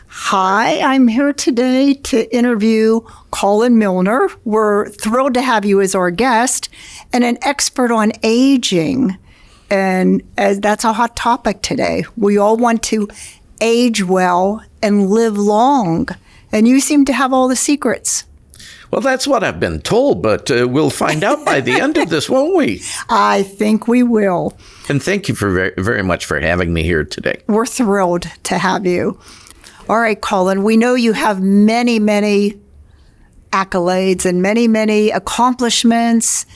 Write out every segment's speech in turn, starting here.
Hi, I'm here today to interview Colin Milner. We're thrilled to have you as our guest and an expert on aging. And that's a hot topic today. We all want to age well and live long. And you seem to have all the secrets. Well, that's what I've been told, but we'll find out by the end of this, won't we? I think we will. And thank you for very, very much for having me here today. We're thrilled to have you. All right, Colin, we know you have many, many accolades and many, many accomplishments.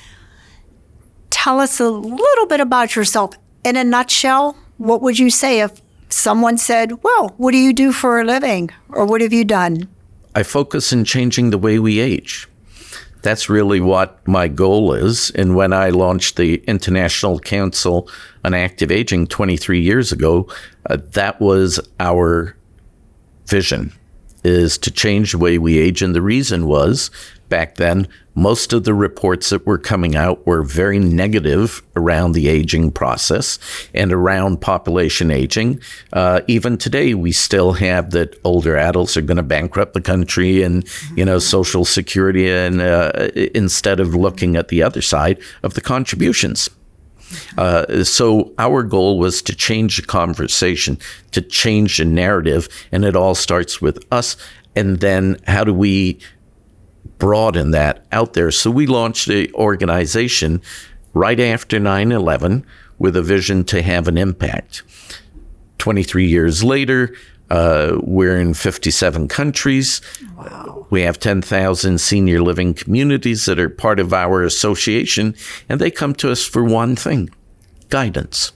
Tell us a little bit about yourself. In a nutshell, what would you say if someone said, well, what do you do for a living? Or what have you done? I focus on changing the way we age. That's really what my goal is. And when I launched the International Council on Active Aging 23 years ago, that was our vision, is to change the way we age. And the reason was, back then, most of the reports that were coming out were very negative around the aging process and around population aging. Even today, we still have that older adults are going to bankrupt the country and, Social Security, and instead of looking at the other side of the contributions. So our goal was to change the conversation, to change the narrative, and it all starts with us. And then how do we broaden that out there? So we launched the organization right after 9/11 with a vision to have an impact. 23 years later, we're in 57 countries. Wow. We have 10,000 senior living communities that are part of our association, and they come to us for one thing: guidance.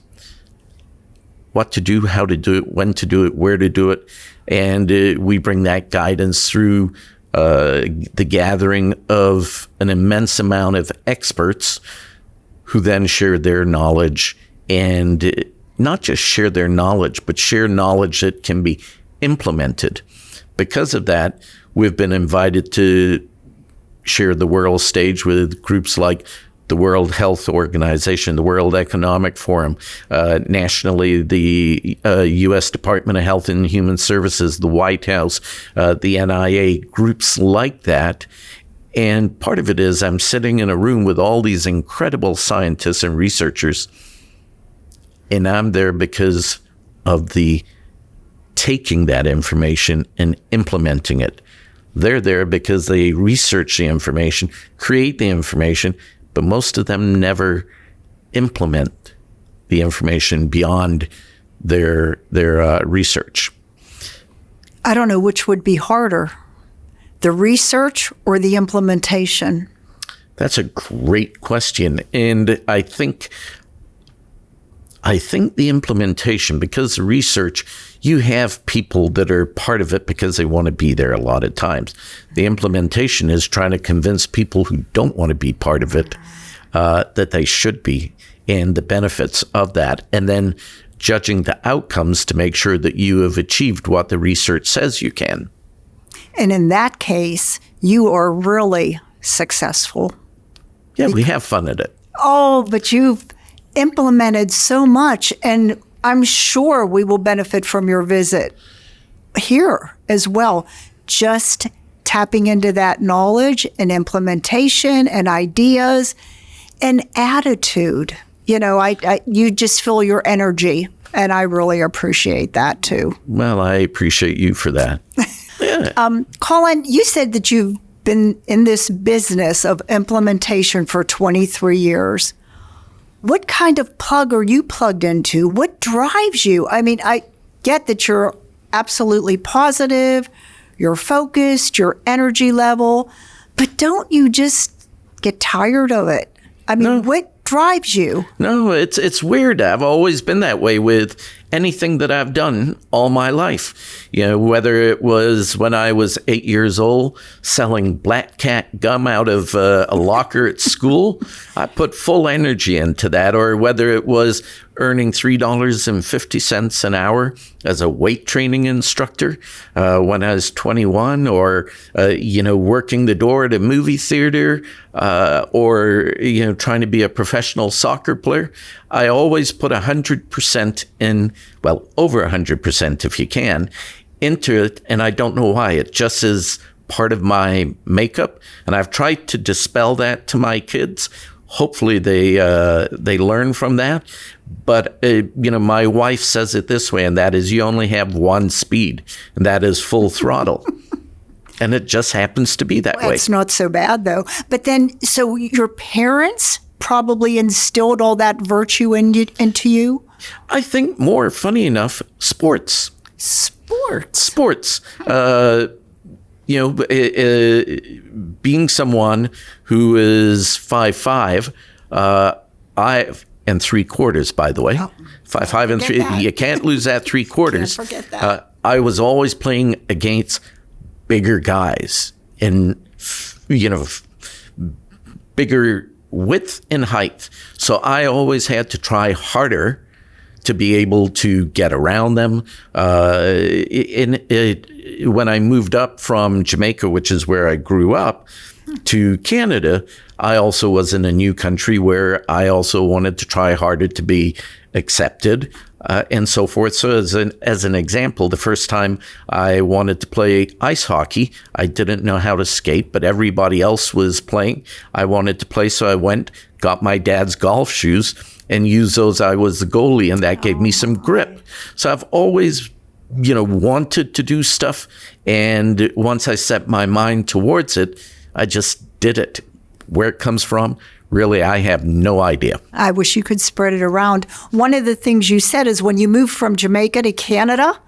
What to do, how to do it, when to do it, where to do it. And we bring that guidance through the gathering of an immense amount of experts who then share their knowledge, and not just share their knowledge, but share knowledge that can be implemented. Because of that, we've been invited to share the world stage with groups like the World Health Organization, the World Economic Forum, nationally, the U.S. Department of Health and Human Services, the White House, the NIA, groups like that. And part of it is I'm sitting in a room with all these incredible scientists and researchers, and I'm there because of the taking that information and implementing it. They're there because they research the information, create the information, but most of them never implement the information beyond their research. I don't know which would be harder, the research or the implementation. That's a great question. And I think the implementation, because the research, you have people that are part of it because they want to be there a lot of times. The implementation is trying to convince people who don't want to be part of it that they should be, and the benefits of that. And then judging the outcomes to make sure that you have achieved what the research says you can. And in that case, you are really successful. Yeah, we have fun at it. Oh, but you've implemented so much, and I'm sure we will benefit from your visit here as well. Just tapping into that knowledge and implementation and ideas and attitude. You just feel your energy, and I really appreciate that too. Well, I appreciate you for that. Yeah. Colin, you said that you've been in this business of implementation for 23 years. What kind of plug are you plugged into? What drives you? I mean, I get that you're absolutely positive, you're focused, your energy level, but don't you just get tired of it? I mean, No. What drives you? No, it's weird. I've always been that way with anything that I've done all my life. Whether it was when I was 8 years old selling Black Cat gum out of a locker at school, I put full energy into that. Or whether it was earning $3.50 an hour as a weight training instructor when I was 21, or working the door at a movie theater, or trying to be a professional soccer player. I always put 100% in, well, over 100% if you can, into it, and I don't know why. It just is part of my makeup, and I've tried to dispel that to my kids. Hopefully they learn from that. But, my wife says it this way, and that is you only have one speed, and that is full throttle. And it just happens to be that way. It's not so bad, though. But then, so your parents probably instilled all that virtue into you? I think more, funny enough, sports. Sports. Being someone who is 5'5", 3/4, by the way. Oh, 5'5" and 3. That. You can't lose that 3/4. Can't forget that. I was always playing against bigger guys and, bigger width and height. So I always had to try harder to be able to get around them. When I moved up from Jamaica, which is where I grew up, to Canada, I also was in a new country where I also wanted to try harder to be accepted and so forth. So as an example, the first time I wanted to play ice hockey, I didn't know how to skate, but everybody else was playing. I wanted to play, so I went, got my dad's golf shoes, and used those. I was the goalie, and that gave me some grip. So I've always, wanted to do stuff, and once I set my mind towards it, I just did it. Where it comes from, really, I have no idea. I wish you could spread it around. One of the things you said is when you moved from Jamaica to Canada,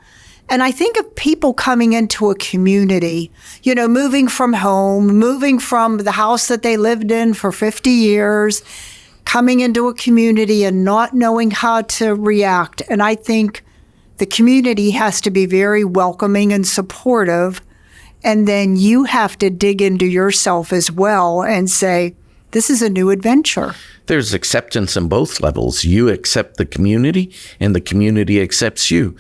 and I think of people coming into a community, moving from home, moving from the house that they lived in for 50 years, coming into a community and not knowing how to react. And I think the community has to be very welcoming and supportive. And then you have to dig into yourself as well and say, this is a new adventure. There's acceptance on both levels. You accept the community, and the community accepts you.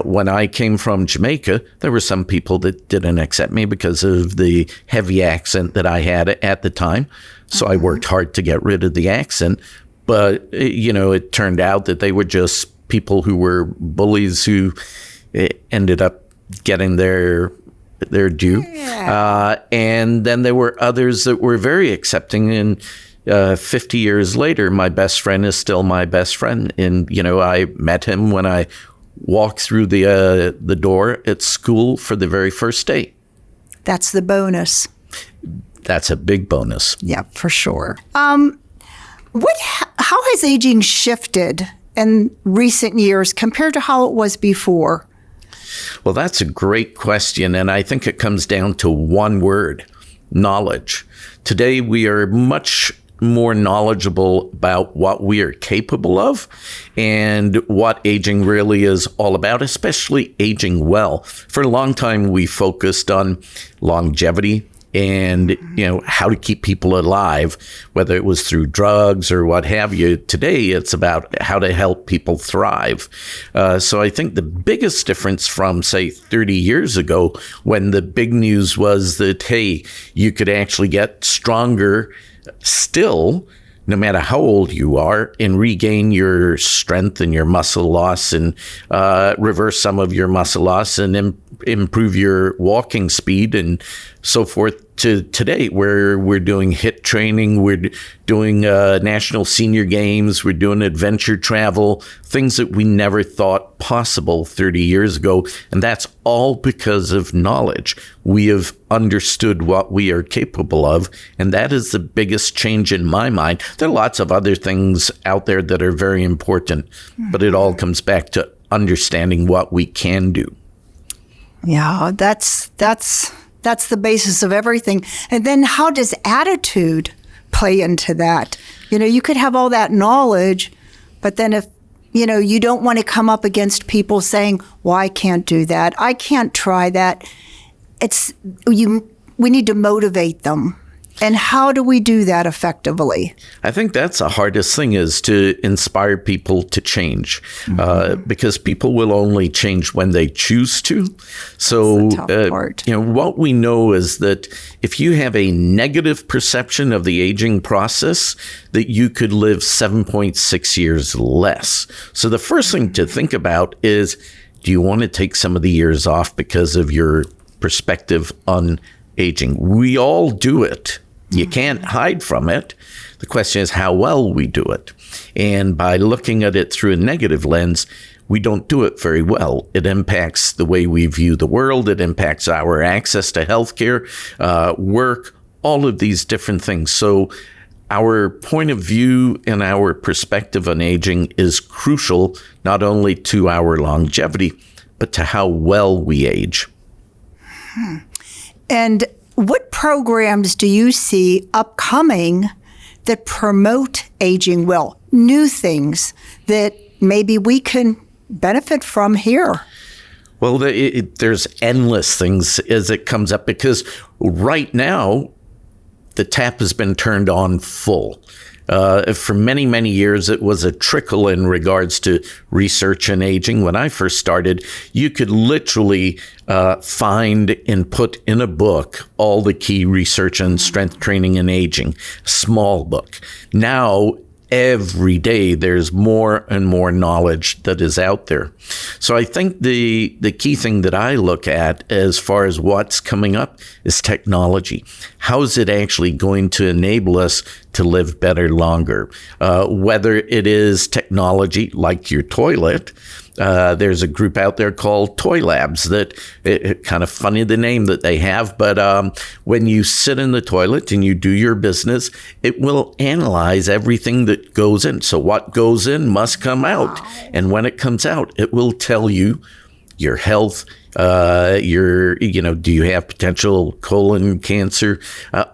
When I came from Jamaica, there were some people that didn't accept me because of the heavy accent that I had at the time. So I worked hard to get rid of the accent. But, it turned out that they were just people who were bullies who ended up getting their due. Yeah. And then there were others that were very accepting. And 50 years later, my best friend is still my best friend. And, I met him when I walked through the door at school for the very first day. That's the bonus. That's a big bonus. Yeah, for sure. How has aging shifted in recent years compared to how it was before? Well, that's a great question, and I think it comes down to one word: knowledge. Today, we are much more knowledgeable about what we are capable of and what aging really is all about, especially aging well. For a long time, we focused on longevity and, how to keep people alive, whether it was through drugs or what have you. Today, it's about how to help people thrive. So I think the biggest difference from, say, 30 years ago, when the big news was that, hey, you could actually get stronger still, no matter how old you are, and regain your strength and your muscle loss and reverse some of your muscle loss and improve your walking speed and so forth, to today where we're doing HIIT training, we're doing national senior games, we're doing adventure travel, things that we never thought possible 30 years ago. And that's all because of knowledge. We have understood what we are capable of. And that is the biggest change in my mind. There are lots of other things out there that are very important, but it all comes back to understanding what we can do. Yeah, that's the basis of everything. And then how does attitude play into that? You could have all that knowledge, but then if, you don't want to come up against people saying, well, I can't do that, I can't try that. We need to motivate them. And how do we do that effectively? I think that's the hardest thing, is to inspire people to change, because people will only change when they choose to. So, that's the tough part. What we know is that if you have a negative perception of the aging process, that you could live 7.6 years less. So the first thing to think about is, do you want to take some of the years off because of your perspective on aging? We all do it. You can't hide from it. The question is how well we do it. And by looking at it through a negative lens, we don't do it very well. It impacts the way we view the world. It impacts our access to healthcare, work, all of these different things. So our point of view and our perspective on aging is crucial, not only to our longevity, but to how well we age. And what programs do you see upcoming that promote aging well? New things that maybe we can benefit from here? Well, there's endless things as it comes up, because right now, the tap has been turned on full. For many, many years, it was a trickle in regards to research and aging. When I first started, you could literally find and put in a book all the key research on strength training and aging, small book. Now, every day, there's more and more knowledge that is out there. So I think the key thing that I look at as far as what's coming up is technology. How is it actually going to enable us to live better longer? Whether it is technology like your toilet, there's a group out there called Toy Labs that, kind of funny the name that they have, but when you sit in the toilet and you do your business, it will analyze everything that goes in. So what goes in must come out. And when it comes out, it will tell you your health, do you have potential colon cancer,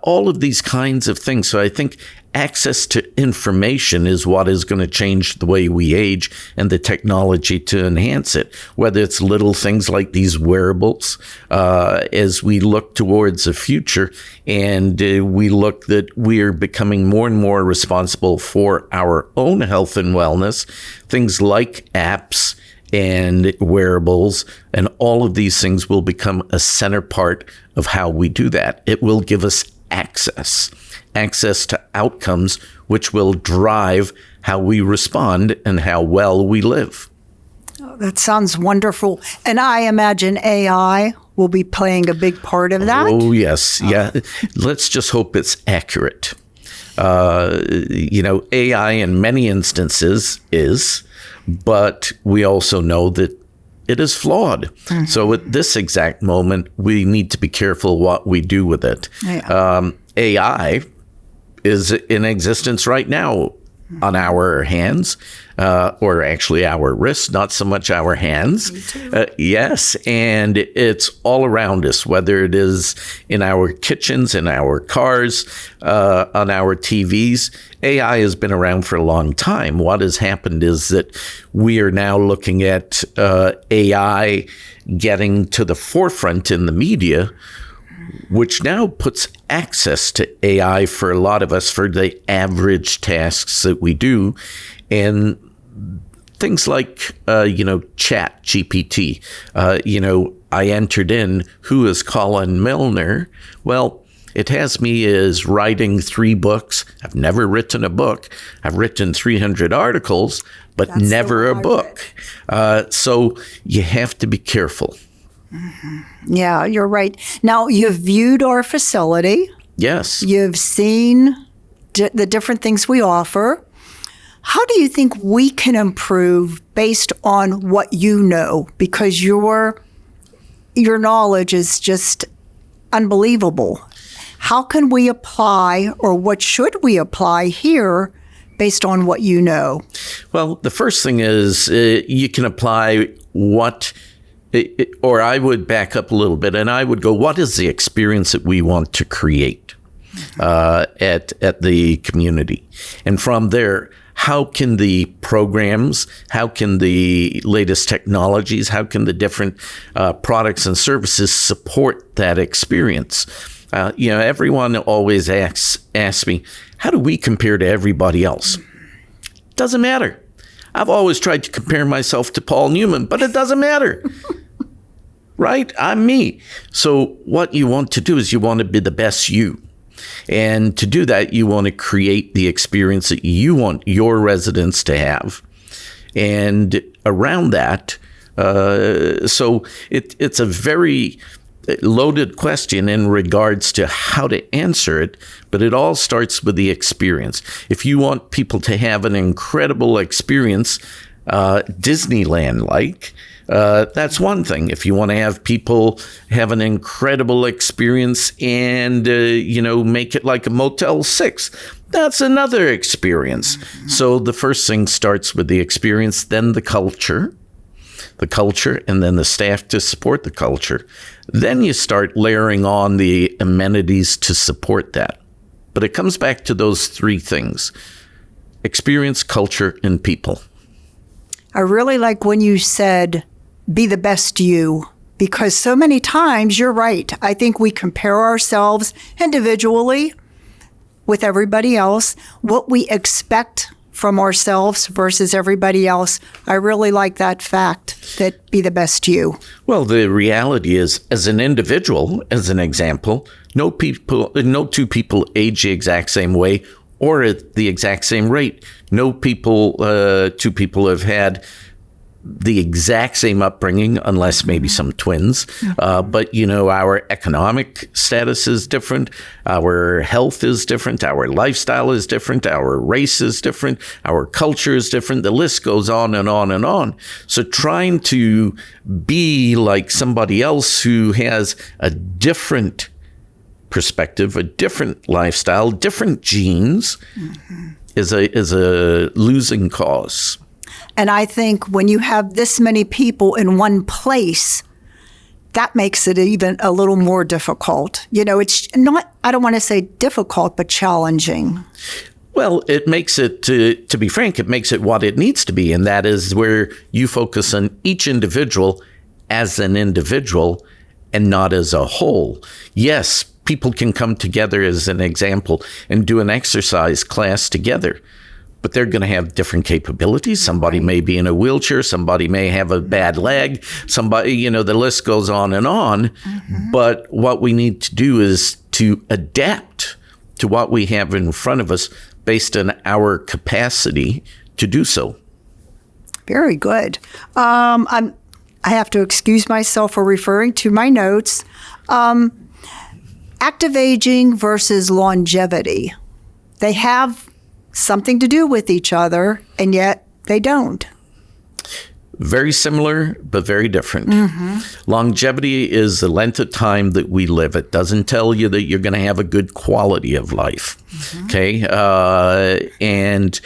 all of these kinds of things. So I think access to information is what is going to change the way we age, and the technology to enhance it, whether it's little things like these wearables, as we look towards the future, and we look that we are becoming more and more responsible for our own health and wellness, things like apps and wearables, and all of these things will become a center part of how we do that. It will give us access to outcomes, which will drive how we respond and how well we live. Oh, that sounds wonderful. And I imagine AI will be playing a big part of that. Oh, yes. Yeah. Let's just hope it's accurate. AI in many instances is, but we also know that it is flawed. Mm-hmm. So at this exact moment, we need to be careful what we do with it. Yeah. AI is in existence right now on our hands, or actually our wrists, not so much our hands. Yes, and it's all around us, whether it is in our kitchens, in our cars, on our TVs. AI has been around for a long time. What has happened is that we are now looking at AI getting to the forefront in the media, which now puts access to AI for a lot of us for the average tasks that we do. And things like, Chat GPT. I entered in, who is Colin Milner? Well, it has me as writing 3 books. I've never written a book. I've written 300 articles, but that's never a book. So you have to be careful. Mm-hmm. Yeah, you're right. Now, you've viewed our facility. Yes. You've seen the different things we offer. How do you think we can improve based on what you know? Because your knowledge is just unbelievable. How can we apply, or what should we apply here based on what you know? Well, the first thing is you can apply or I would back up a little bit, and I would go, what is the experience that we want to create at the community? And from there, how can the programs, how can the latest technologies, how can the different products and services support that experience? Everyone always asks me, how do we compare to everybody else? Doesn't matter. I've always tried to compare myself to Paul Newman, but it doesn't matter. Right? I'm me. So what you want to do is you want to be the best you. And to do that, you want to create the experience that you want your residents to have. And around that, So it's a very loaded question in regards to how to answer it, but it all starts with the experience. If you want people to have an incredible experience, Disneyland-like, that's one thing. If you want to have people have an incredible experience and, make it like a Motel 6, that's another experience. So the first thing starts with the experience, then the culture, and then the staff to support the culture. Then you start layering on the amenities to support that. But it comes back to those three things: experience, culture, and people. I really like when you said, be the best you, because so many times, you're right. I think we compare ourselves individually with everybody else, what we expect from ourselves versus everybody else. I really like that fact, that be the best you. Well, the reality is, as an individual, as an example, no two people age the exact same way or at the exact same rate. No two people have had the exact same upbringing, unless maybe some twins. But, our economic status is different. Our health is different. Our lifestyle is different. Our race is different. Our culture is different. The list goes on and on and on. So trying to be like somebody else who has a different perspective, a different lifestyle, different genes, is a losing cause. And I think when you have this many people in one place, that makes it even a little more difficult. It's not, I don't want to say difficult, but challenging. Well, it makes it, to be frank, it makes it what it needs to be. And that is where you focus on each individual as an individual and not as a whole. Yes, people can come together, as an example, and do an exercise class together, but they're going to have different capabilities. Somebody may be in a wheelchair. Somebody may have a bad leg. Somebody, the list goes on and on. But what we need to do is to adapt to what we have in front of us based on our capacity to do so. Very good. I have to excuse myself for referring to my notes. Active aging versus longevity. They have something to do with each other, and yet they don't. Very similar, but very different. Longevity is the length of time that we live. It doesn't tell you that you're going to have a good quality of life. Okay? And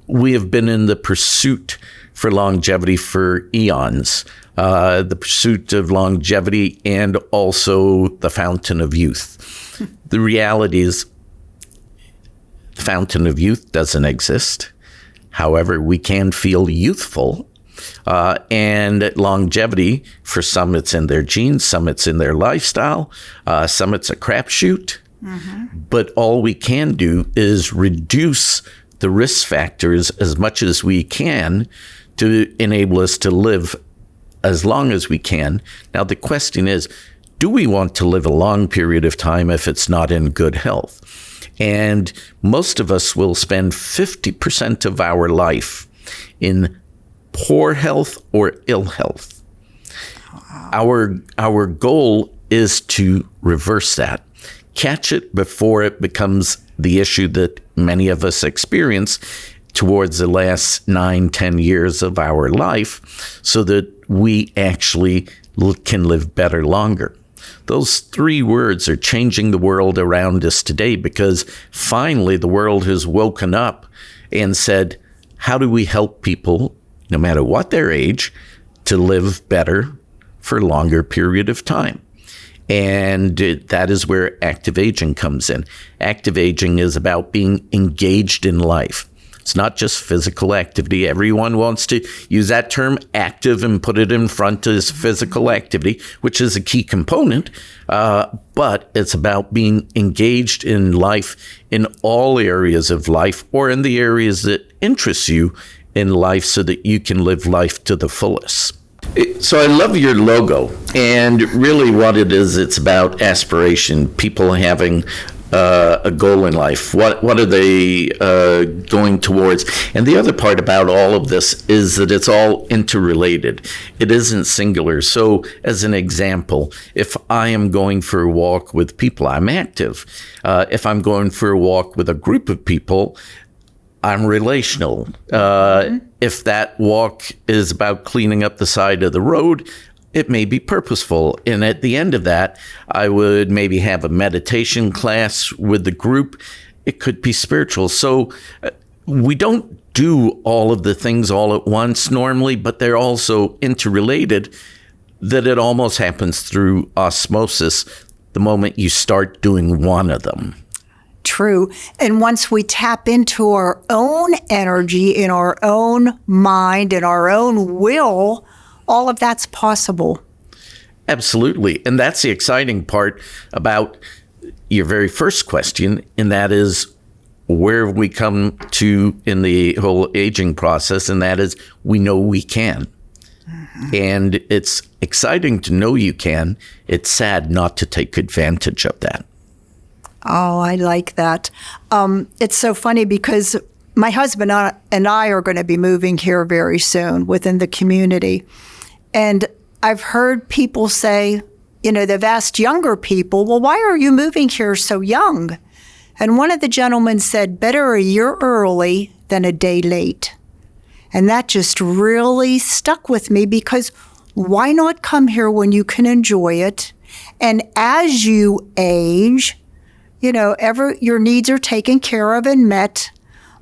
we have been in the pursuit for longevity for eons. The pursuit of longevity and also the fountain of youth. The reality is, the fountain of youth doesn't exist. However, we can feel youthful. And longevity, for some it's in their genes, some it's in their lifestyle, some it's a crapshoot. But all we can do is reduce the risk factors as much as we can to enable us to live as long as we can. Now, the question is, do we want to live a long period of time if it's not in good health? And most of us will spend 50% of our life in poor health or ill health. Our goal is to reverse that, catch it before it becomes the issue that many of us experience towards the last 9-10 years of our life, so that we actually can live better longer. Those three words are changing the world around us today, because finally the world has woken up and said, how do we help people, no matter what their age, to live better for a longer period of time? And that is where active aging comes in. Active aging is about being engaged in life. It's not just physical activity. Everyone wants to use that term active and put it in front as physical activity, which is a key component. But it's about being engaged in life in all areas of life, or in the areas that interest you in life, so that you can live life to the fullest. So I love your logo, and really what it is, it's about aspiration, people having a goal in life? What are they going towards? And the other part about all of this is that it's all interrelated. It isn't singular. So as an example, if I am going for a walk with people, I'm active. If I'm going for a walk with a group of people, I'm relational. If that walk is about cleaning up the side of the road, it may be purposeful. And at the end of that, I would maybe have a meditation class with the group. It could be spiritual. So we don't do all of the things all at once normally, but they're also interrelated, that it almost happens through osmosis the moment you start doing one of them. True. And once we tap into our own energy, in our own mind, in our own will, all of that's possible. Absolutely. And that's the exciting part about your very first question, and that is where we come to in the whole aging process, and that is we know we can. Mm-hmm. And it's exciting to know you can. It's sad not to take advantage of that. Oh, I like that. It's so funny because my husband and I are going to be moving here very soon within the community. And I've heard people say, they've asked younger people, well, why are you moving here so young? And one of the gentlemen said, better a year early than a day late. And that just really stuck with me, because why not come here when you can enjoy it? And as you age, your needs are taken care of and met,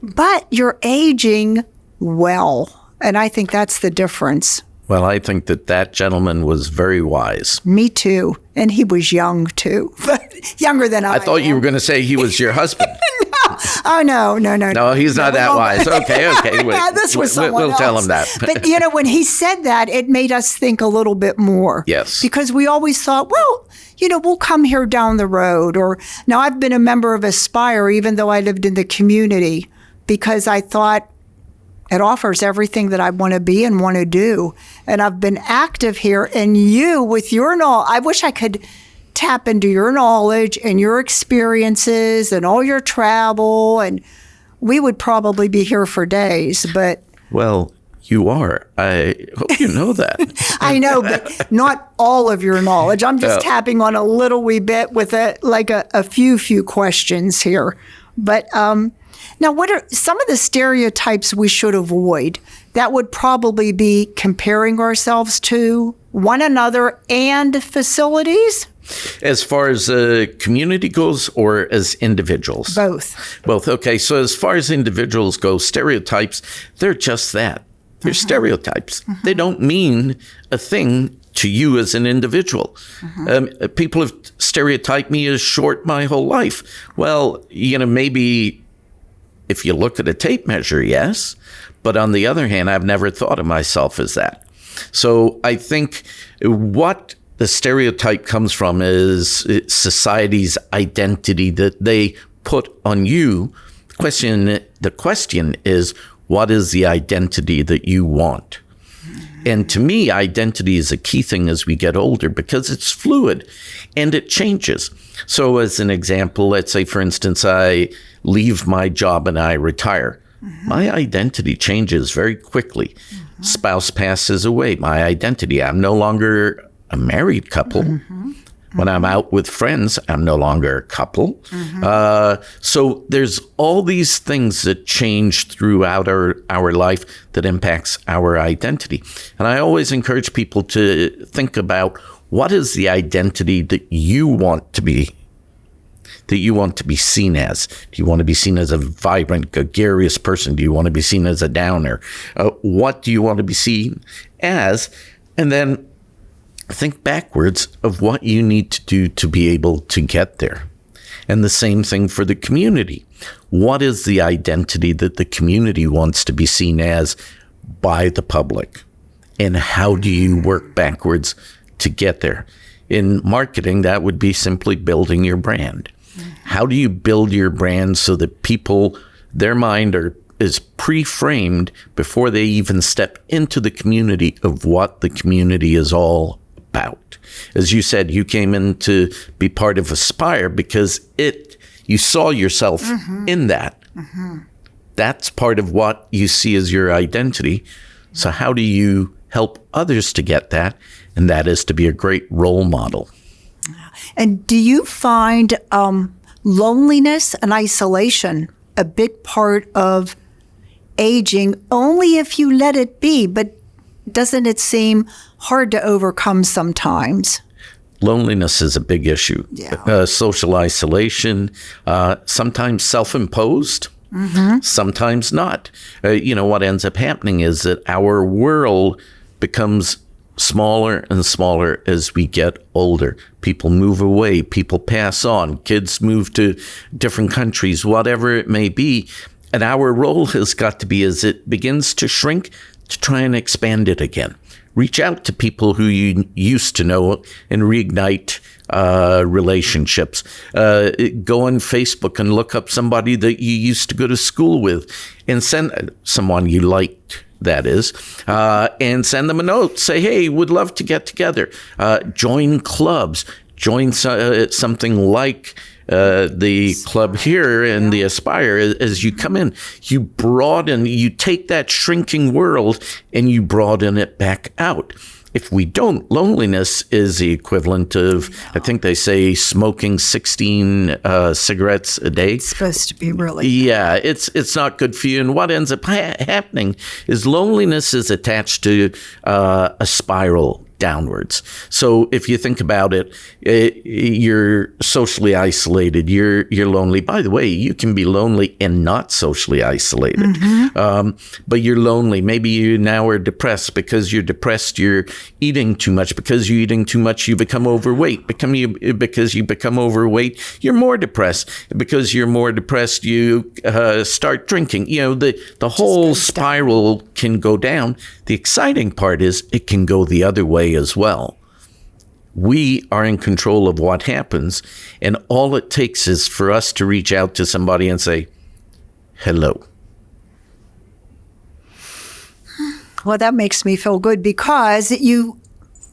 but you're aging well. And I think that's the difference. Well, I think that gentleman was very wise. Me too. And he was young too, but younger than I thought you were going to say he was your husband. No. Oh, no. No, he's not that wise. Okay. Yeah, this was someone we'll else. Tell him that. But, when he said that, it made us think a little bit more. Yes. Because we always thought, well, we'll come here down the road. Or now I've been a member of Aspire, even though I lived in the community, because I thought it offers everything that I want to be and want to do. And I've been active here. And you, with your knowledge, I wish I could tap into your knowledge and your experiences and all your travel. And we would probably be here for days. But well, you are. I hope you know that. I know, but not all of your knowledge. I'm just tapping on a little wee bit with a few questions here. But now, what are some of the stereotypes we should avoid? That would probably be comparing ourselves to one another and facilities? As far as community goes, or as individuals? Both. Both. Okay. So as far as individuals go, stereotypes, they're just that. They're stereotypes. They don't mean a thing to you as an individual. People have stereotyped me as short my whole life. Well, maybe if you look at a tape measure, yes. But on the other hand, I've never thought of myself as that. So I think what the stereotype comes from is society's identity that they put on you. The question is, what is the identity that you want? And to me, identity is a key thing as we get older, because it's fluid and it changes. So as an example, let's say, for instance, I leave my job and I retire. My identity changes very quickly. Spouse passes away. My identity, I'm no longer a married couple. When I'm out with friends, I'm no longer a couple. So there's all these things that change throughout our life that impacts our identity. And I always encourage people to think about, what is the identity that you want to be seen as? Do you want to be seen as a vibrant, gregarious person? Do you want to be seen as a downer? What do you want to be seen as? And then think backwards of what you need to do to be able to get there. And the same thing for the community. What is the identity that the community wants to be seen as by the public? And how do you work backwards to get there? In marketing, that would be simply building your brand. How do you build your brand so that people, their mind is pre-framed before they even step into the community of what the community is all about? As you said, you came in to be part of Aspire because it You saw yourself in that. That's part of what you see as your identity. So how do you help others to get that? And that is to be a great role model. And do you find loneliness and isolation a big part of aging only if you let it be? But doesn't it seem hard to overcome sometimes? Loneliness is a big issue. Yeah. Social isolation, sometimes self-imposed, sometimes not. What ends up happening is that our world becomes smaller and smaller as we get older. People move away, people pass on, kids move to different countries, whatever it may be. And our role has got to be, as it begins to shrink, to try and expand it again. Reach out to people who you used to know and reignite relationships. Go on Facebook and look up somebody that you used to go to school with and send someone you liked, that is, and send them a note. Say, hey, would love to get together. Join clubs. Join something like the club here and the Aspire. As you come in, you broaden, you take that shrinking world and you broaden it back out. If we don't, loneliness is the equivalent of, I think they say, smoking 16 cigarettes a day. It's supposed to be really. Yeah, it's not good for you. And what ends up happening is loneliness is attached to a spiral downwards. So if you think about it, you're socially isolated, you're lonely. By the way, you can be lonely and not socially isolated. But you're lonely. Maybe you now are depressed. Because you're depressed, you're eating too much. Because you're eating too much, you become overweight. Because you become overweight, you're more depressed. Because you're more depressed, you start drinking. The whole spiral can go down. The exciting part is it can go the other way as well. We are in control of what happens, and all it takes is for us to reach out to somebody and say, hello. Well, that makes me feel good, because you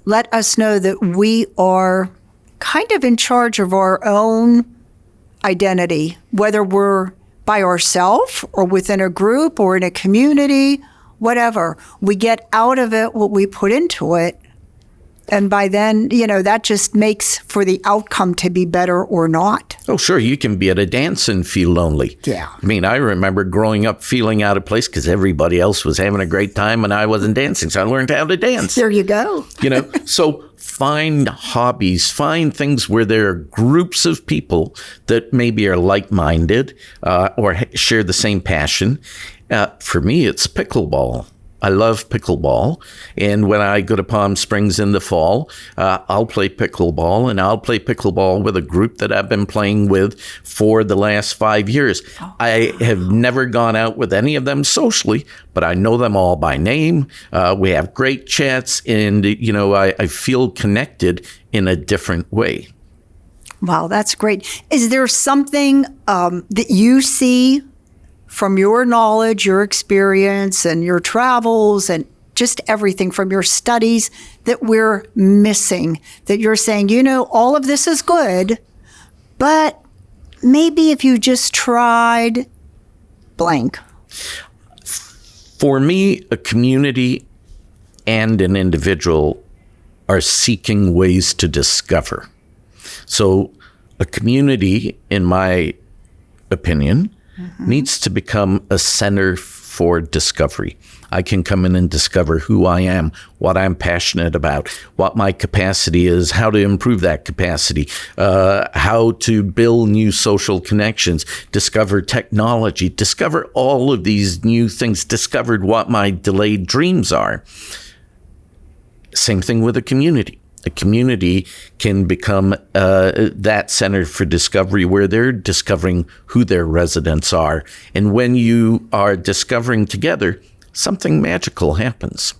let us know that we are kind of in charge of our own identity, whether we're by ourselves or within a group or in a community, whatever. We get out of it what we put into it. And by then, that just makes for the outcome to be better or not. Oh, sure. You can be at a dance and feel lonely. Yeah. I mean, I remember growing up feeling out of place because everybody else was having a great time and I wasn't dancing. So I learned how to dance. There you go. So find hobbies, find things where there are groups of people that maybe are like-minded or share the same passion. For me, it's pickleball. I love pickleball. And when I go to Palm Springs in the fall, I'll play pickleball, and I'll play pickleball with a group that I've been playing with for the last 5 years. I have never gone out with any of them socially, but I know them all by name. We have great chats, and, I feel connected in a different way. Wow, that's great. Is there something that you see from your knowledge, your experience, and your travels, and just everything from your studies that we're missing, that you're saying, all of this is good, but maybe if you just tried blank? For me, a community and an individual are seeking ways to discover. So a community, in my opinion, needs to become a center for discovery. I can come in and discover who I am, what I'm passionate about, what my capacity is, how to improve that capacity, how to build new social connections, discover technology, discover all of these new things, discovered what my delayed dreams are. Same thing with a community. A community can become that center for discovery where they're discovering who their residents are. And when you are discovering together, something magical happens.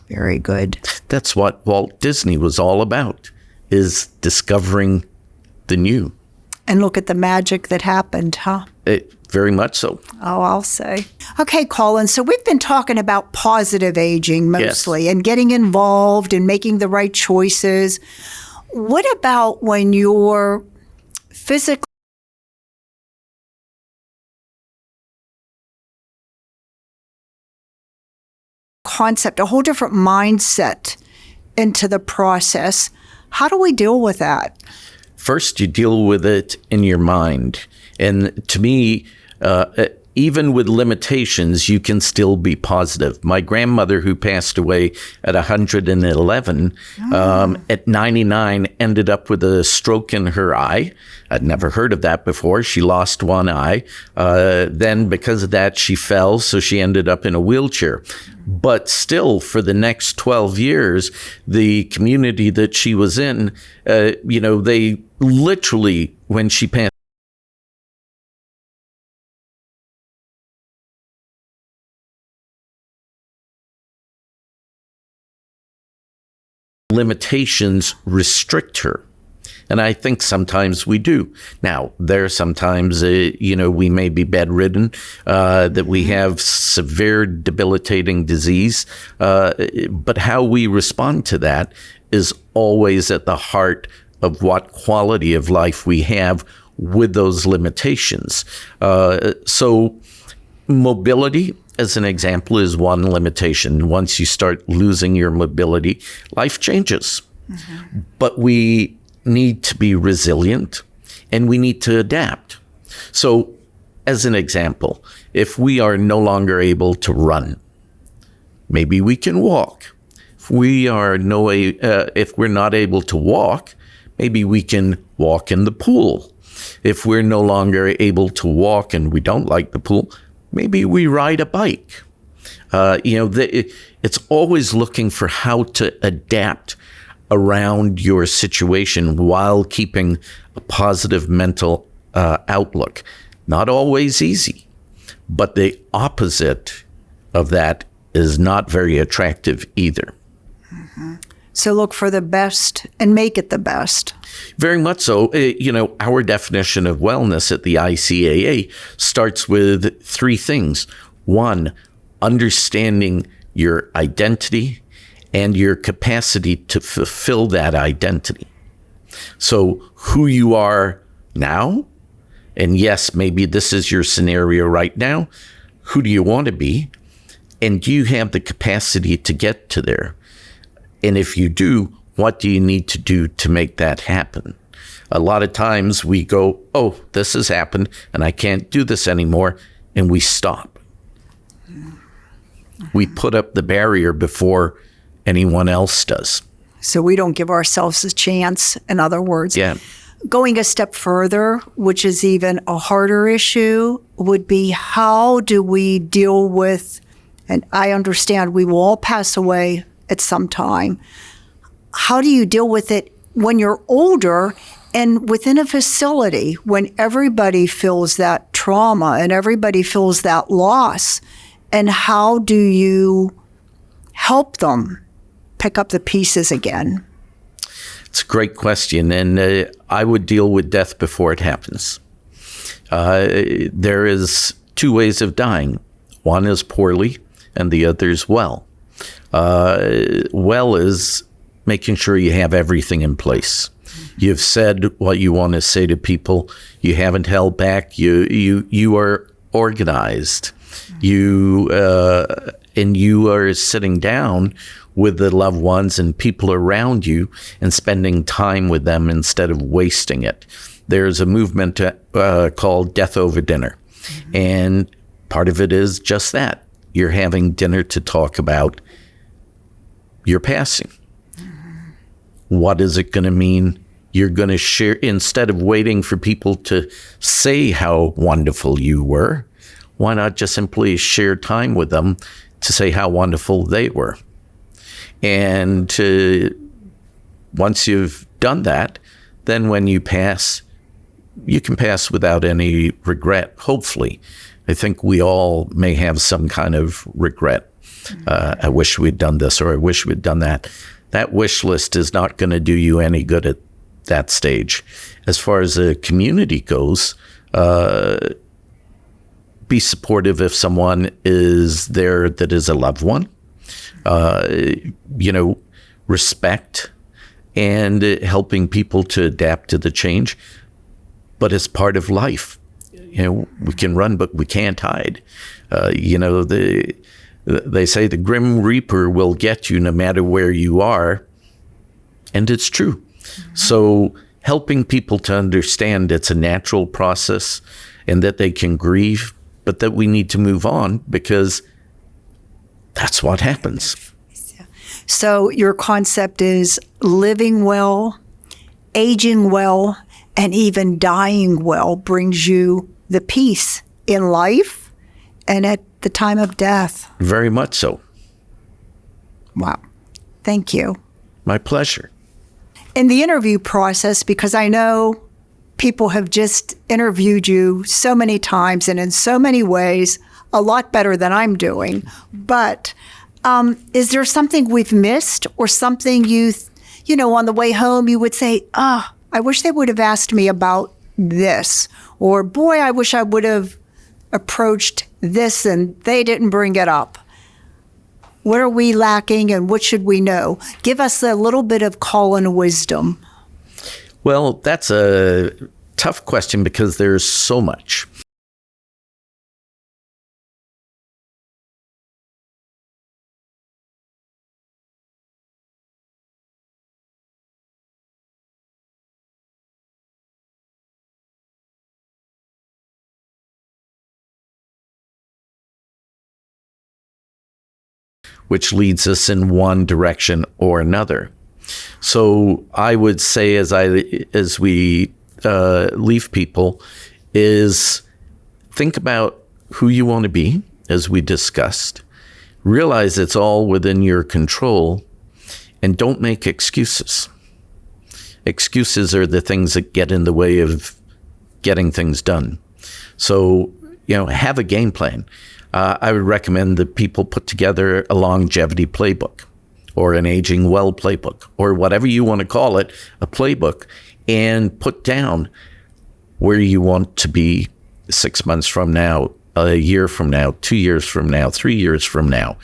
Very good. That's what Walt Disney was all about, is discovering the new. And look at the magic that happened, huh? Very much so. Oh, I'll say. Okay, Colin, so we've been talking about positive aging mostly, Yes. and getting involved and making the right choices. What about when you're physically concept, a whole different mindset into the process. How do we deal with that? First, you deal with it in your mind. And to me, even with limitations, you can still be positive. My grandmother, who passed away at 111, at 99, ended up with a stroke in her eye. I'd never heard of that before. She lost one eye. Then because of that, she fell, so she ended up in a wheelchair. But still, for the next 12 years, the community that she was in, they literally, when she passed, limitations restrict her. And I think sometimes we do. Now, there are sometimes, we may be bedridden, that we have severe debilitating disease. But how we respond to that is always at the heart of what quality of life we have with those limitations. So mobility, as an example, is one limitation. Once you start losing your mobility, life changes. Mm-hmm. But we need to be resilient and we need to adapt. So, as an example, if we are no longer able to run, maybe we can walk. If we're not able to walk, maybe we can walk in the pool. If we're no longer able to walk and we don't like the pool, maybe we ride a bike. It's always looking for how to adapt around your situation while keeping a positive mental outlook. Not always easy, but the opposite of that is not very attractive either. Mm-hmm. So look for the best and make it the best. Very much so. Our definition of wellness at the ICAA starts with three things. One, understanding your identity and your capacity to fulfill that identity. So who you are now, and yes, maybe this is your scenario right now, who do you want to be? And do you have the capacity to get to there? And if you do, what do you need to do to make that happen? A lot of times we go, oh, this has happened and I can't do this anymore, and we stop. We put up the barrier before anyone else does. So we don't give ourselves a chance, in other words. Yeah. Going a step further, which is even a harder issue, would be how do we deal with, and I understand we will all pass away at some time. How do you deal with it when you're older and within a facility when everybody feels that trauma and everybody feels that loss? And how do you help them pick up the pieces again? It's a great question, and I would deal with death before it happens. There is two ways of dying. One is poorly, and the other is well. Well is making sure you have everything in place. You've said what you want to say to people. You haven't held back. You are organized. You are sitting down with the loved ones and people around you and spending time with them instead of wasting it. There's a movement called Death Over Dinner. Mm-hmm. And part of it is just that. You're having dinner to talk about your passing. Mm-hmm. What is it going to mean? You're going to share, instead of waiting for people to say how wonderful you were, why not just simply share time with them to say how wonderful they were? And once you've done that, then when you pass, you can pass without any regret, hopefully. I think we all may have some kind of regret. I wish we'd done this, or I wish we'd done that. That wish list is not going to do you any good at that stage. As far as the community goes, be supportive if someone is there that is a loved one. Respect and helping people to adapt to the change. But it's part of life. We can run, but we can't hide. They say the Grim Reaper will get you no matter where you are. And it's true. So helping people to understand it's a natural process and that they can grieve, but that we need to move on because that's what happens. So your concept is living well, aging well, and even dying well brings you the peace in life and at the time of death. Very much so. Wow. Thank you. My pleasure. In the interview process, because I know people have just interviewed you so many times and in so many ways, a lot better than I'm doing. But is there something we've missed or something you know, on the way home you would say, I wish they would have asked me about this, or boy, I wish I would have approached this and they didn't bring it up? What are we lacking and what should we know? Give us a little bit of Colin wisdom. Well, that's a tough question because there's so much. Which leads us in one direction or another. So I would say, as we leave people, is think about who you want to be, as we discussed. Realize it's all within your control, and don't make excuses. Excuses are the things that get in the way of getting things done. So, have a game plan. I would recommend that people put together a longevity playbook or an aging well playbook or whatever you want to call it, a playbook, and put down where you want to be 6 months from now, a year from now, 2 years from now, 3 years from now,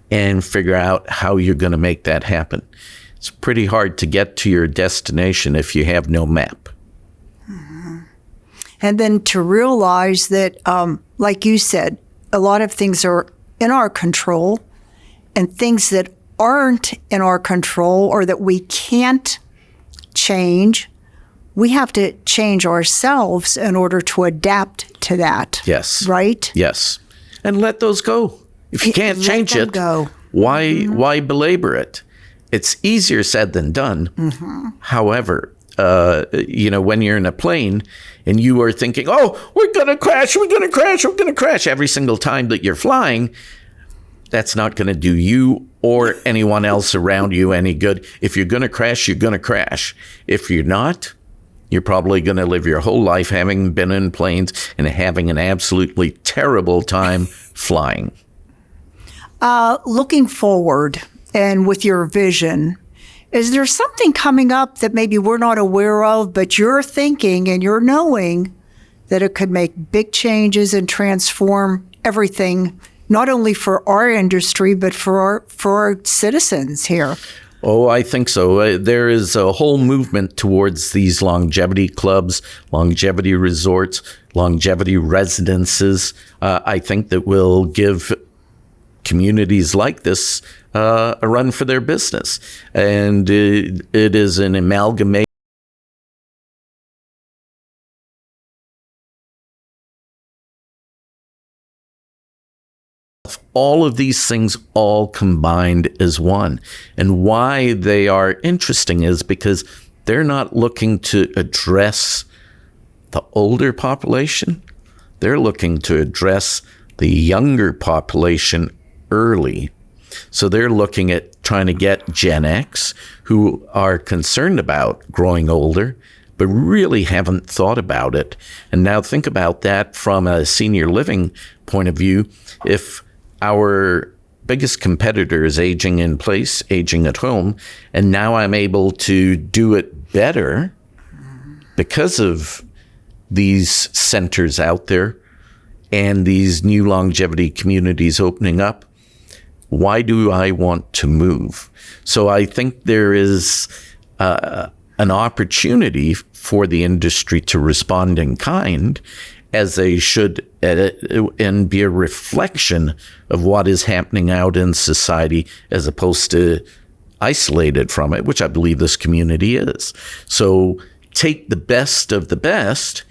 and figure out how you're going to make that happen. It's pretty hard to get to your destination if you have no map. Mm-hmm. And then to realize that, like you said, a lot of things are in our control, and things that aren't in our control or that we can't change, we have to change ourselves in order to adapt to that. Yes. Right? Yes. And let those go. If you can't change it, why belabor it? It's easier said than done. Mm-hmm. However, when you're in a plane and you are thinking, we're going to crash every single time that you're flying, that's not going to do you or anyone else around you any good. If you're going to crash, you're going to crash. If you're not, you're probably going to live your whole life having been in planes and having an absolutely terrible time flying. Looking forward and with your vision, is there something coming up that maybe we're not aware of, but you're thinking and you're knowing that it could make big changes and transform everything, not only for our industry, but for our citizens here? Oh, I think so. There is a whole movement towards these longevity clubs, longevity resorts, longevity residences. I think that will give communities like this a run for their business. And it is an amalgamation of all of these things all combined as one. And why they are interesting is because they're not looking to address the older population. They're looking to address the younger population early. So they're looking at trying to get Gen X, who are concerned about growing older, but really haven't thought about it. And now think about that from a senior living point of view. If our biggest competitor is aging in place, aging at home, and now I'm able to do it better because of these centers out there and these new longevity communities opening up, why do I want to move? So I think there is an opportunity for the industry to respond in kind as they should, and be a reflection of what is happening out in society as opposed to isolated from it, which I believe this community is. So take the best of the best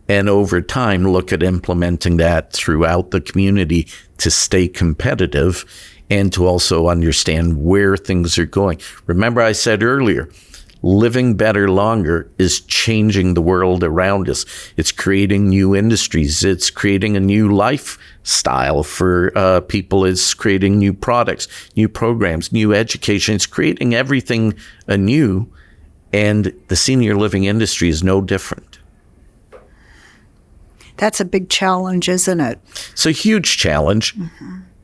and over time look at implementing that throughout the community to stay competitive and to also understand where things are going. Remember, I said earlier, living better longer is changing the world around us. It's creating new industries. It's creating a new lifestyle for people. It's creating new products, new programs, new education. It's creating everything anew. And the senior living industry is no different. That's a big challenge, isn't it? It's a huge challenge,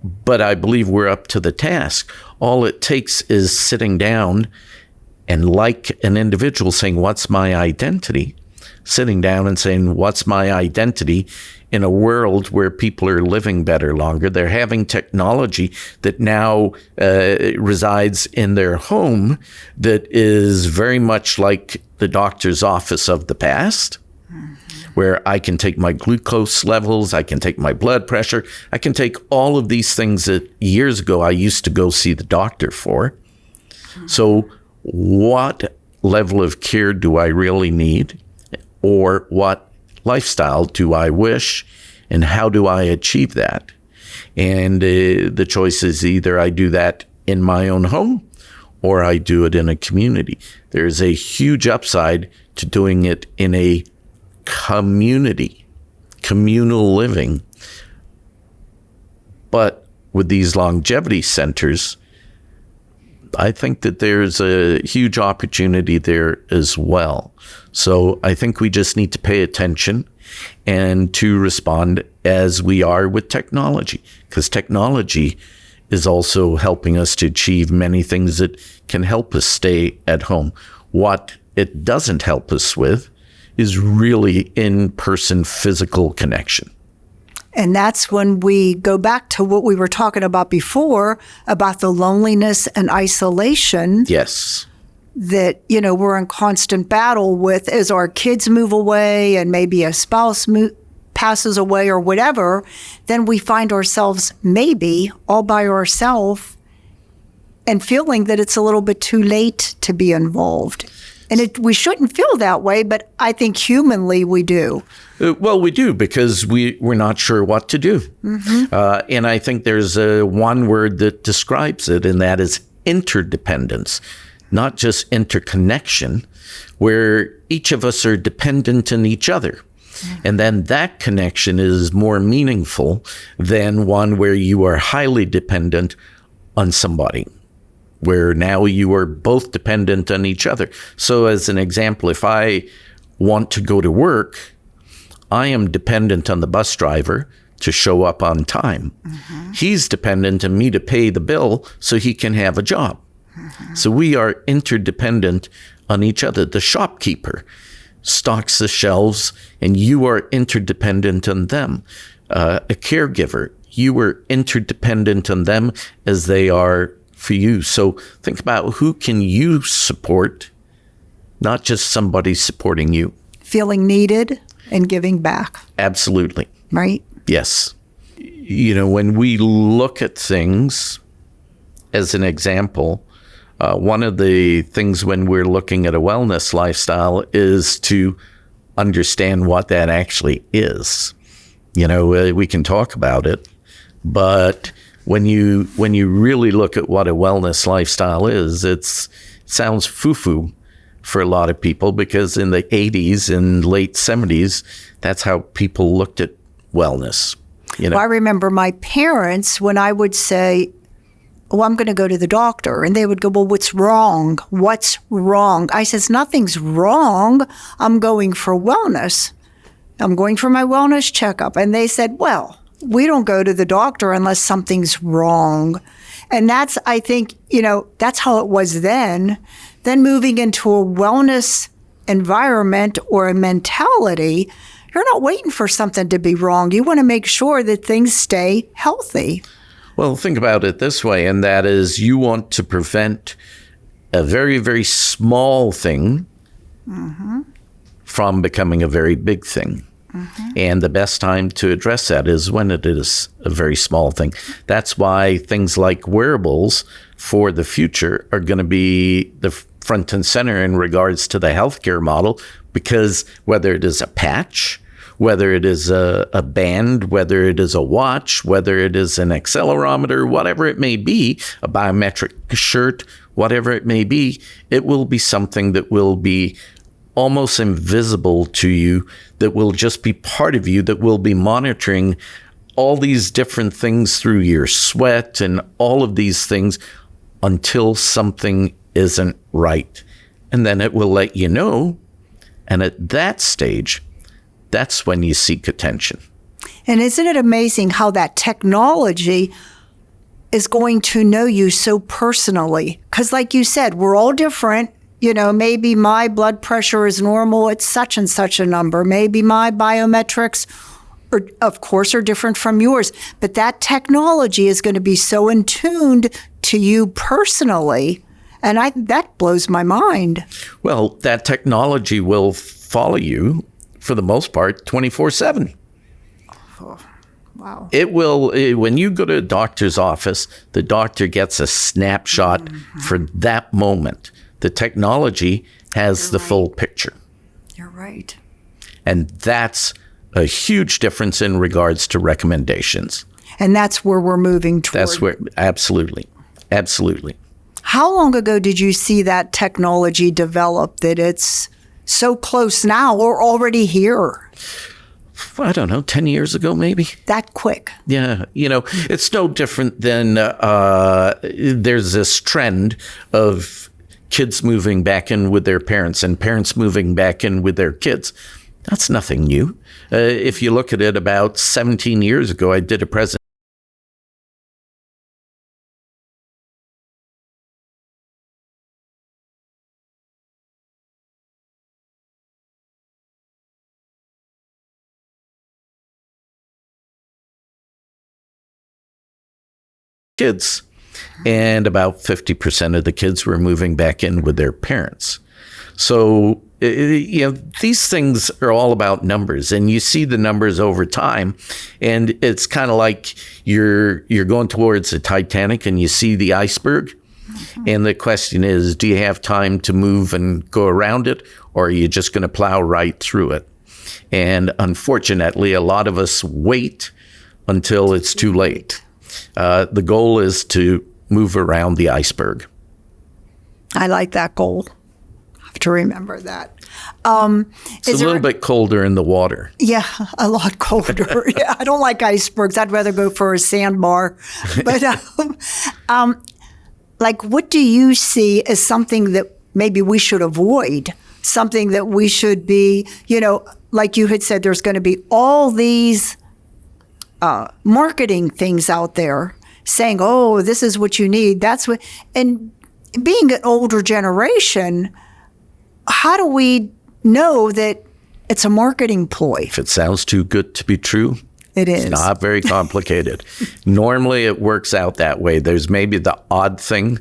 but I believe we're up to the task. All it takes is sitting down and, like an individual, saying, what's my identity? Sitting down and saying, what's my identity in a world where people are living better longer? They're having technology that now resides in their home that is very much like the doctor's office of the past, where I can take my glucose levels, I can take my blood pressure, I can take all of these things that years ago I used to go see the doctor for. So what level of care do I really need? Or what lifestyle do I wish? And how do I achieve that? And the choice is either I do that in my own home or I do it in a community. There's a huge upside to doing it in a community, communal living. But with these longevity centers, I think that there's a huge opportunity there as well. So I think we just need to pay attention and to respond as we are with technology, because technology is also helping us to achieve many things that can help us stay at home. What it doesn't help us with is really in-person physical connection. And that's when we go back to what we were talking about before, about the loneliness and isolation. Yes. That, we're in constant battle with as our kids move away and maybe a spouse passes away or whatever, then we find ourselves maybe all by ourselves and feeling that it's a little bit too late to be involved. And we shouldn't feel that way, but I think humanly we do. Well, we do, because we're not sure what to do. And I think there's one word that describes it, and that is interdependence, not just interconnection, where each of us are dependent on each other. And then that connection is more meaningful than one where you are highly dependent on somebody, where now you are both dependent on each other. So as an example, if I want to go to work, I am dependent on the bus driver to show up on time. He's dependent on me to pay the bill so he can have a job. So we are interdependent on each other. The shopkeeper stocks the shelves and you are interdependent on them. A caregiver, you are interdependent on them as they are for you. So think about who can you support, not just somebody supporting you. Feeling needed and giving back. Absolutely. Right? Yes. When we look at things, as an example, one of the things when we're looking at a wellness lifestyle is to understand what that actually is. We can talk about it, but when you really look at what a wellness lifestyle is, it sounds foo-foo for a lot of people, because in the 80s and late 70s, that's how people looked at wellness. Well, I remember my parents, when I would say, I'm going to go to the doctor, and they would go, well, what's wrong? What's wrong? I says, nothing's wrong. I'm going for wellness. I'm going for my wellness checkup. And they said, well, we don't go to the doctor unless something's wrong. And that's, I think, that's how it was then. Then moving into a wellness environment or a mentality, you're not waiting for something to be wrong. You want to make sure that things stay healthy. Well, think about it this way, and that is you want to prevent a very, very small thing from becoming a very big thing. And the best time to address that is when it is a very small thing. That's why things like wearables for the future are going to be the front and center in regards to the healthcare model, because whether it is a patch, whether it is a band, whether it is a watch, whether it is an accelerometer, whatever it may be, a biometric shirt, whatever it may be, it will be something that will be almost invisible to you, that will just be part of you, that will be monitoring all these different things through your sweat and all of these things until something isn't right. And then it will let you know. And at that stage, that's when you seek attention. And isn't it amazing how that technology is going to know you so personally? Because like you said, we're all different. You know, maybe my blood pressure is normal at such and such a number. Maybe my biometrics, of course, are different from yours. But that technology is going to be so in tuned to you personally. And that blows my mind. Well, that technology will follow you, for the most part, 24/7. Oh, wow. It will, when you go to a doctor's office, the doctor gets a snapshot for that moment. The technology has the full picture. You're right. And that's a huge difference in regards to recommendations. And that's where we're moving toward. That's where, absolutely. How long ago did you see that technology develop that it's so close now or already here? I don't know, 10 years ago, maybe. That quick. Yeah. You know, it's no different than there's this trend of kids moving back in with their parents and parents moving back in with their kids. That's nothing new. If you look at it, about 17 years ago, I did a presentation. Kids, and about 50% of the kids were moving back in with their parents. So, you know, these things are all about numbers, and you see the numbers over time, and it's kind of like you're going towards the Titanic and you see the iceberg, and the question is, do you have time to move and go around it, or are you just going to plow right through it? And unfortunately, a lot of us wait until it's too late. The goal is to move around the iceberg. I like that goal. I have to remember that. It's a little bit colder in the water. Yeah, a lot colder. Yeah, I don't like icebergs. I'd rather go for a sandbar. But like, what do you see as something that maybe we should avoid? Something that we should be, you know, like you had said, there's going to be all these marketing things out there saying, oh, this is what you need. That's what, and being an older generation, how do we know that it's a marketing ploy? If it sounds too good to be true, it is. It's not very complicated. Normally it works out that way. There's maybe the odd thing,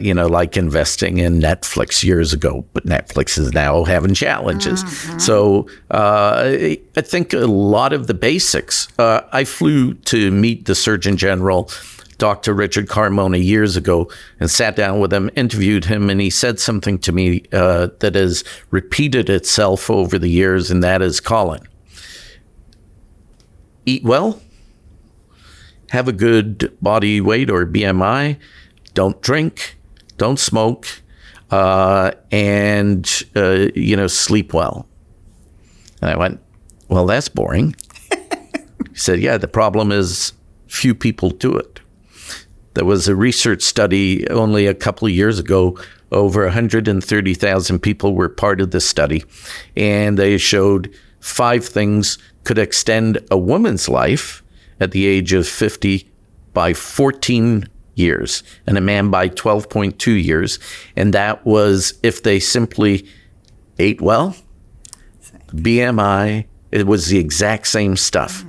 you know, like investing in Netflix years ago, but Netflix is now having challenges. So I think a lot of the basics, I flew to meet the Surgeon General, Dr. Richard Carmona, years ago, and sat down with him, interviewed him, and he said something to me that has repeated itself over the years, and that is, Colin, eat well, have a good body weight or BMI, don't drink, don't smoke, and, you know, sleep well. And I went, well, that's boring. He said, yeah, the problem is few people do it. There was a research study only a couple of years ago. Over 130,000 people were part of this study, and they showed 5 things could extend a woman's life at the age of 50 by 14 years, and a man by 12.2 years. And that was if they simply ate well, BMI, it was the exact same stuff.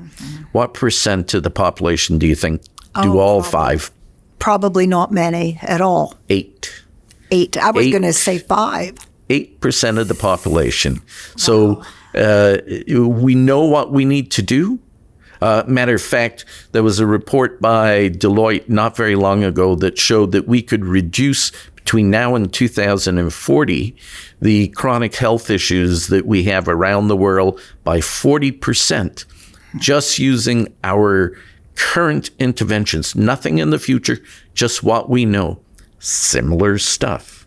What percent of the population do you think do all 5? Probably not many at all. 8. 8. I was going to say 5. 8% of the population. So we know what we need to do. Matter of fact, there was a report by Deloitte not very long ago that showed that we could reduce between now and 2040 the chronic health issues that we have around the world by 40%, just using our current interventions. Nothing in the future, just what we know. Similar stuff.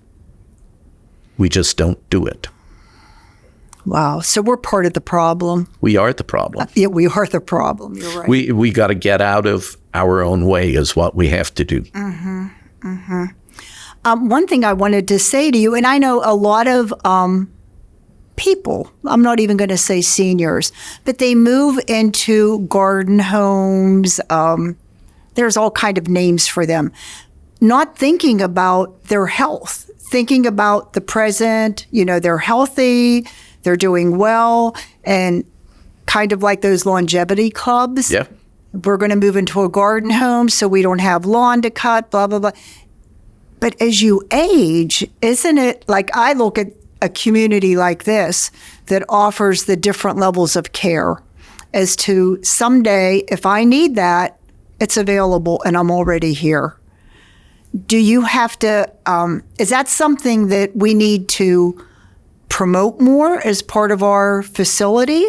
We just don't do it. Wow. So we're part of the problem. We are the problem. Yeah, we are the problem. You're right. We got to get out of our own way is what we have to do. One thing I wanted to say to you, and I know a lot of people, I'm not even going to say seniors, but they move into garden homes. There's all kind of names for them. Not thinking about their health, thinking about the present, they're healthy, they're doing well, and kind of like those longevity clubs. Yeah. We're going to move into a garden home so we don't have lawn to cut, blah, blah, blah. But as you age, isn't it like I look at a community like this that offers the different levels of care as to someday, if I need that, it's available and I'm already here. Do you have to, is that something that we need to promote more as part of our facility?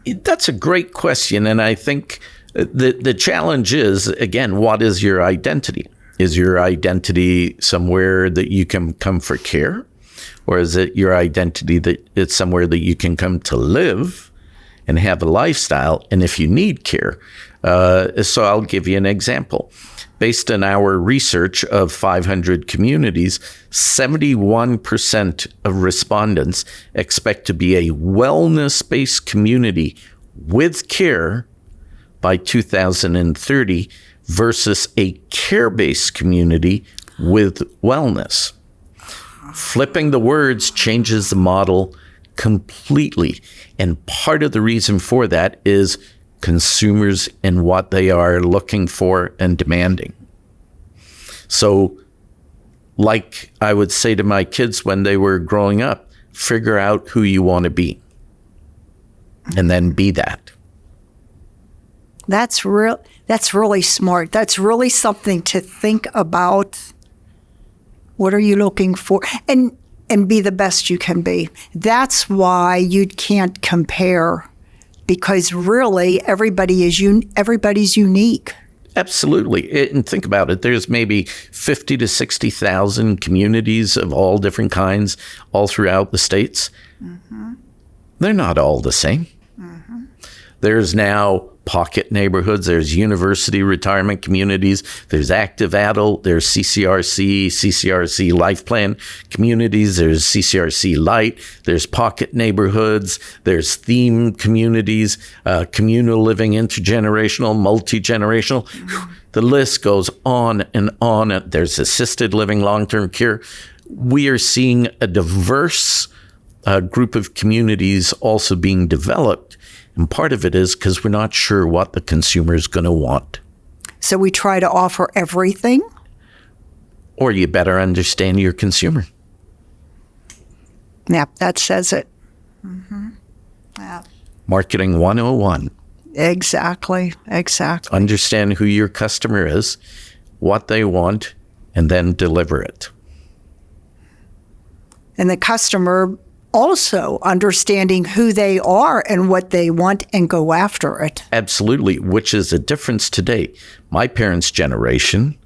That's a great question. And I think the challenge is, again, what is your identity? Is your identity somewhere that you can come for care? Or is it your identity that it's somewhere that you can come to live and have a lifestyle? And if you need care, so I'll give you an example. Based on our research of 500 communities, 71% of respondents expect to be a wellness-based community with care by 2030 versus a care-based community with wellness. Flipping the words changes the model completely. And part of the reason for that is consumers and what they are looking for and demanding. So, like I would say to my kids when they were growing up, figure out who you want to be and then be that. That's really smart. That's really something to think about. What are you looking for? And be the best you can be. That's why you can't compare, because really everybody's unique. Absolutely. And think about it. There's maybe 50 to 60,000 communities of all different kinds all throughout the states. Mm-hmm. They're not all the same. Mm-hmm. There's now pocket neighborhoods, there's university retirement communities, there's active adult, there's CCRC life plan communities, there's CCRC light, there's pocket neighborhoods, there's themed communities, communal living, intergenerational, multi-generational. The list goes on and on. There's assisted living, long-term care. We are seeing a diverse group of communities also being developed. And part of it is because we're not sure what the consumer is going to want. So we try to offer everything? Or you better understand your consumer. Yeah, that says it. Mm-hmm. Yeah. Marketing 101. Exactly. Understand who your customer is, what they want, and then deliver it. And the customer also understanding who they are and what they want and go after it. Absolutely, which is a difference today. My parents' generation,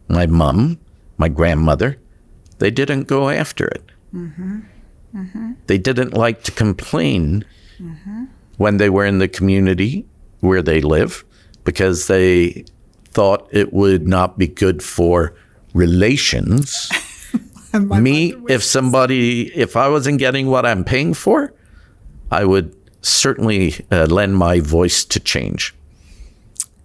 my mom, my grandmother, they didn't go after it. Mm-hmm. Mm-hmm. They didn't like to complain when they were in the community where they live because they thought it would not be good for relations. Me, if I wasn't getting what I'm paying for, I would certainly lend my voice to change.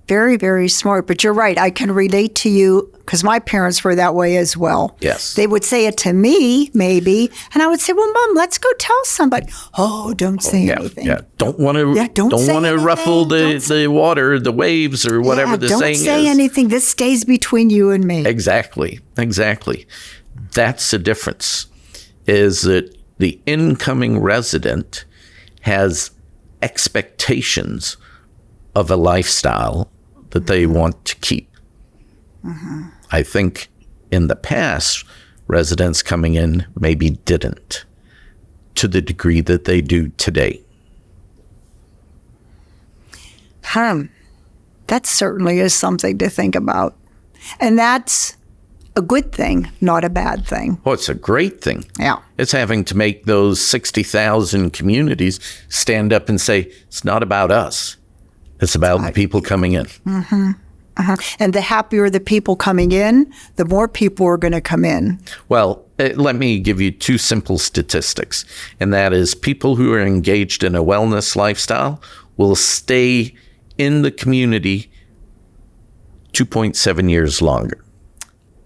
Very, very smart. But you're right. I can relate to you because my parents were that way as well. Yes. They would say it to me, maybe, and I would say, "Well, Mom, let's go tell somebody." Oh, don't say anything. Yeah, don't want to. Don't want to ruffle the water, the waves, or whatever the saying is. Don't say anything. This stays between you and me. Exactly. That's the difference. is that the incoming resident has expectations of a lifestyle that they want to keep. I think in the past, residents coming in maybe didn't to the degree that they do today. That certainly is something to think about. And that's a good thing, not a bad thing. Well, it's a great thing. Yeah. It's having to make those 60,000 communities stand up and say, it's not about us. It's about the people coming in. And the happier the people coming in, the more people are going to come in. Well, let me give you two simple statistics, and that is people who are engaged in a wellness lifestyle will stay in the community 2.7 years longer.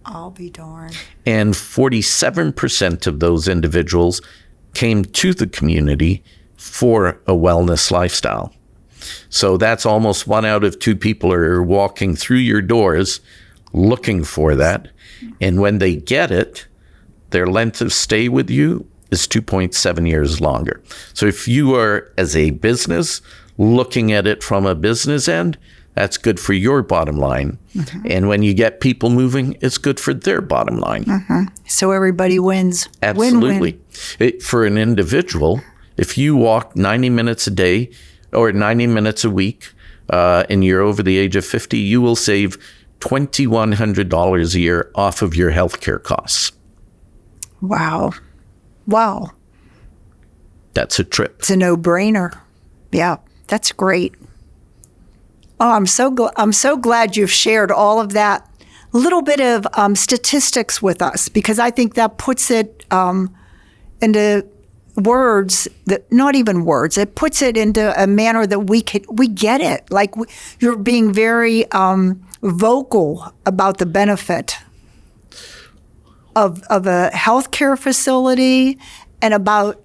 I'll be darned. And 47% of those individuals came to the community for a wellness lifestyle. So that's almost 1 out of 2 people are walking through your doors looking for that. And when they get it, their length of stay with you is 2.7 years longer. So if you are, as a business, looking at it from a business end, that's good for your bottom line. And when you get people moving, it's good for their bottom line. So everybody wins. Absolutely. Win-win. For an individual, if you walk 90 minutes a day or 90 minutes a week and you're over the age of 50, you will save $2,100 a year off of your healthcare costs. Wow. Wow. That's a trip. It's a no-brainer. Yeah, that's great. Oh, I'm so glad you've shared all of that little bit of statistics with us, because I think that puts it into words that, not even words, it puts it into a manner that we get it. Like you're being very vocal about the benefit of a healthcare facility and about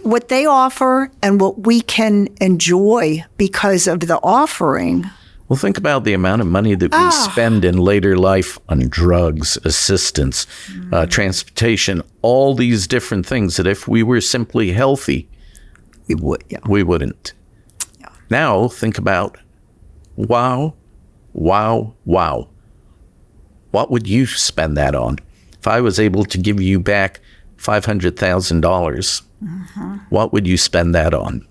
what they offer and what we can enjoy because of the offering. Well, think about the amount of money that we spend in later life on drugs, assistance, transportation, all these different things that if we were simply healthy, We would, yeah. we wouldn't. Yeah. Now think about, wow. What would you spend that on? If I was able to give you back $500,000, what would you spend that on?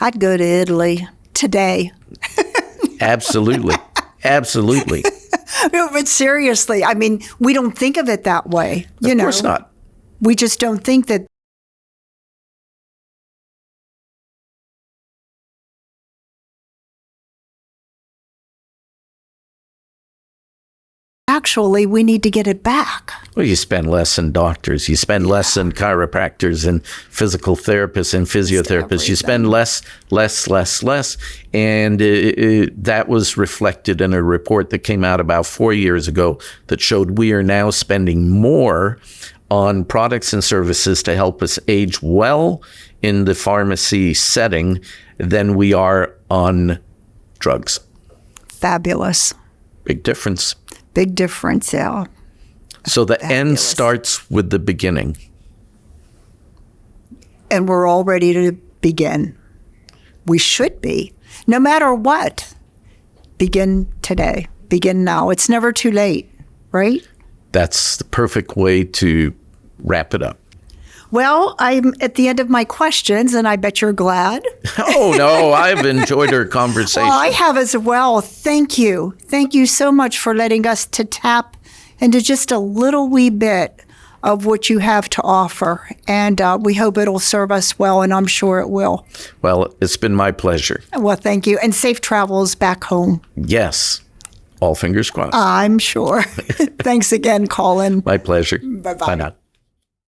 I'd go to Italy today. Absolutely. Absolutely. No, but seriously, I mean, we don't think of it that way. Of course not. We just don't think that. Actually, we need to get it back. Well, you spend less on doctors. You spend less on chiropractors and physical therapists and physiotherapists. You spend less. And that was reflected in a report that came out about 4 years ago that showed we are now spending more on products and services to help us age well in the pharmacy setting than we are on drugs. Fabulous. Big difference. Big difference, yeah. So the end starts with the beginning. And we're all ready to begin. We should be. No matter what, begin today. Begin now. It's never too late, right? That's the perfect way to wrap it up. Well, I'm at the end of my questions, and I bet you're glad. Oh, no, I've enjoyed our conversation. Well, I have as well. Thank you. Thank you so much for letting us to tap into just a little wee bit of what you have to offer. And we hope it'll serve us well, and I'm sure it will. Well, it's been my pleasure. Well, thank you. And safe travels back home. Yes. All fingers crossed. I'm sure. Thanks again, Colin. My pleasure. Bye-bye. Bye now.